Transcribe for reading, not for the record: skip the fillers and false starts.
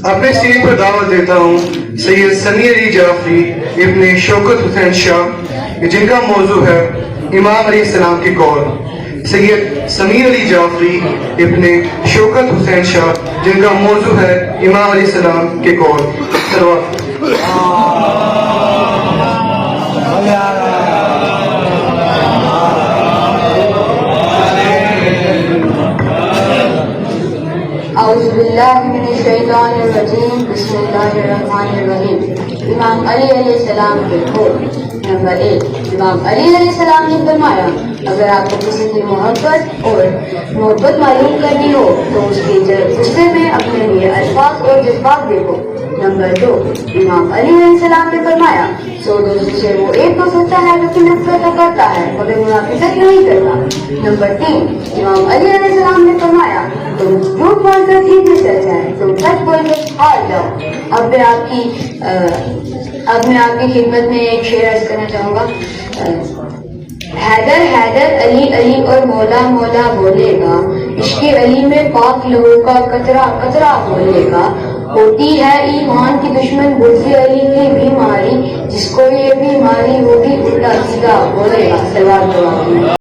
اپنے سینے پر دعوت دیتا ہوں سید سمیع علی جعفری ابن شوکت حسین شاہ، جن کا موضوع ہے امام علیہ السلام کی قول۔ سید سمیع علی جعفری ابن شوکت حسین شاہ، جن کا موضوع ہے امام علیہ السلام کی قول۔ اعوذ باللہ من الشیطان الرجیم، بسم اللہ الرحمن الرحیم۔ امام علی علیہ السلام کے قول۔ نمبر 1، امام علی علیہ السلام نے فرمایا، اگر آپ کو کسی کی محبت معلوم کرنی ہو تو اس کے غصے میں اپنے لیے الفاظ اور جذبات دیکھو۔ نمبر 2، امام علی علیہ السلام نے فرمایا، 100 دوستوں سے وہ ایک ہو سکتا ہے لیکن نفرت کرتا ہے مگر منافقت نہیں کرتا۔ نمبر 3، امام علی علیہ السلام نے فرمایا، تم جھوٹ بول کر ٹھیک نہیں چل جائے، تم سچ بول کر ہار جاؤ۔ اب میں آپ کی خدمت میں ایک شعر عرض کرنا چاہوں گا۔ حیدر حیدر علی علی اور مولا مولا بولے گا، عشق علی میں پاک لہو کا قطرہ قطرہ بولے گا۔ ہوتی ہے ایمان کی دشمن بغض علی کی بیماری، جس کو یہ بیماری ہوگی الٹا سیدھا بولے گا۔